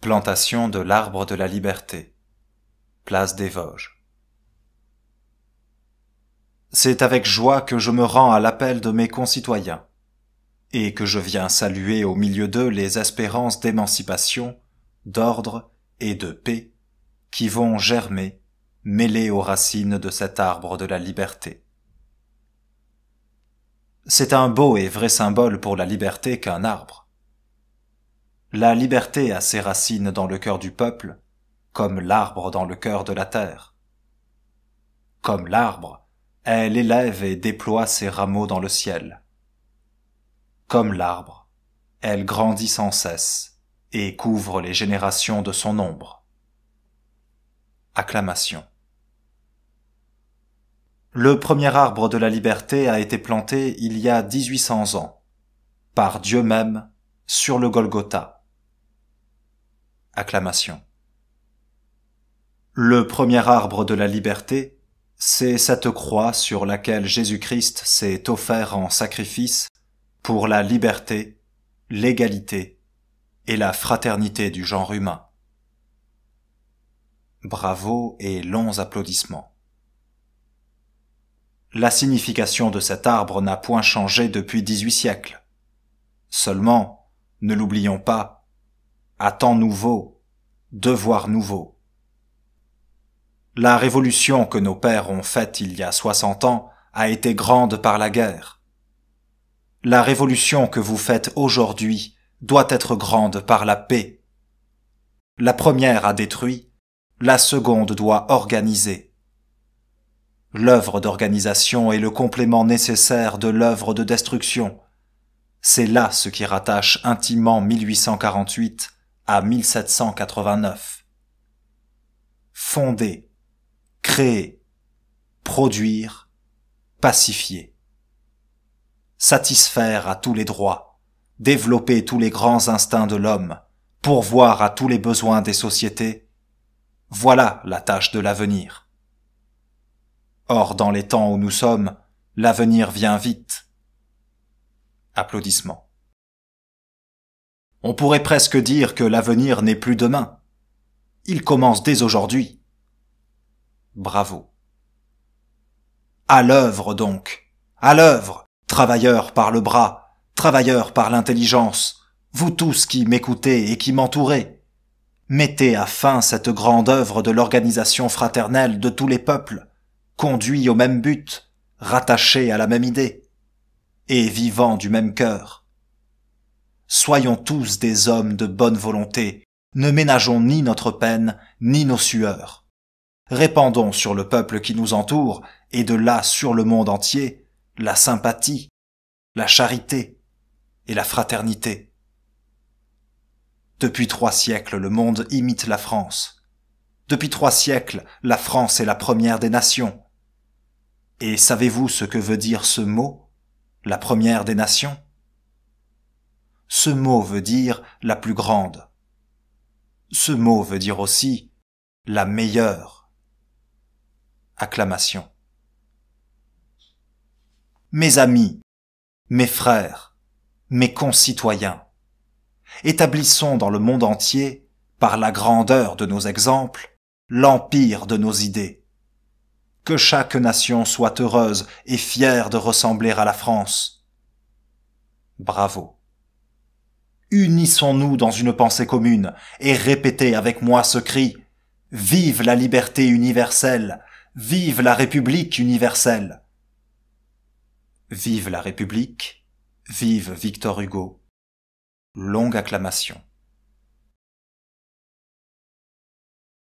Plantation de l'arbre de la liberté, place des Vosges. C'est avec joie que je me rends à l'appel de mes concitoyens, et que je viens saluer au milieu d'eux les espérances d'émancipation, d'ordre et de paix qui vont germer, mêlées aux racines de cet arbre de la liberté. C'est un beau et vrai symbole pour la liberté qu'un arbre. La liberté a ses racines dans le cœur du peuple, comme l'arbre dans le cœur de la terre. Comme l'arbre, elle élève et déploie ses rameaux dans le ciel. Comme l'arbre, elle grandit sans cesse et couvre les générations de son ombre. Acclamation. Le premier arbre de la liberté a été planté il y a 1800 ans, par Dieu même, sur le Golgotha. Acclamation. Le premier arbre de la liberté, c'est cette croix sur laquelle Jésus-Christ s'est offert en sacrifice pour la liberté, l'égalité et la fraternité du genre humain. Bravo et longs applaudissements. La signification de cet arbre n'a point changé depuis 18 siècles. Seulement, ne l'oublions pas, à temps nouveau, devoir nouveau. La révolution que nos pères ont faite il y a 60 ans a été grande par la guerre. La révolution que vous faites aujourd'hui doit être grande par la paix. La première a détruit, la seconde doit organiser. L'œuvre d'organisation est le complément nécessaire de l'œuvre de destruction. C'est là ce qui rattache intimement 1848 à 1789. Fonder, créer, produire, pacifier. Satisfaire à tous les droits, développer tous les grands instincts de l'homme, pourvoir à tous les besoins des sociétés. Voilà la tâche de l'avenir. Or, dans les temps où nous sommes, l'avenir vient vite. Applaudissements. On pourrait presque dire que l'avenir n'est plus demain. Il commence dès aujourd'hui. Bravo. À l'œuvre donc. À l'œuvre, travailleurs par le bras, travailleurs par l'intelligence, vous tous qui m'écoutez et qui m'entourez. Mettez à fin cette grande œuvre de l'organisation fraternelle de tous les peuples, conduits au même but, rattachés à la même idée, et vivant du même cœur. Soyons tous des hommes de bonne volonté, ne ménageons ni notre peine, ni nos sueurs. Répandons sur le peuple qui nous entoure, et de là sur le monde entier, la sympathie, la charité et la fraternité. Depuis 3 siècles, le monde imite la France. Depuis 3 siècles, la France est la première des nations. Et savez-vous ce que veut dire ce mot, la première des nations? Ce mot veut dire la plus grande. Ce mot veut dire aussi la meilleure. Acclamation. Mes amis, mes frères, mes concitoyens, établissons dans le monde entier, par la grandeur de nos exemples, l'empire de nos idées. Que chaque nation soit heureuse et fière de ressembler à la France. Bravo. Unissons-nous dans une pensée commune et répétez avec moi ce cri « Vive la liberté universelle! Vive la République universelle !» Vive la République! Vive Victor Hugo! Longue acclamation.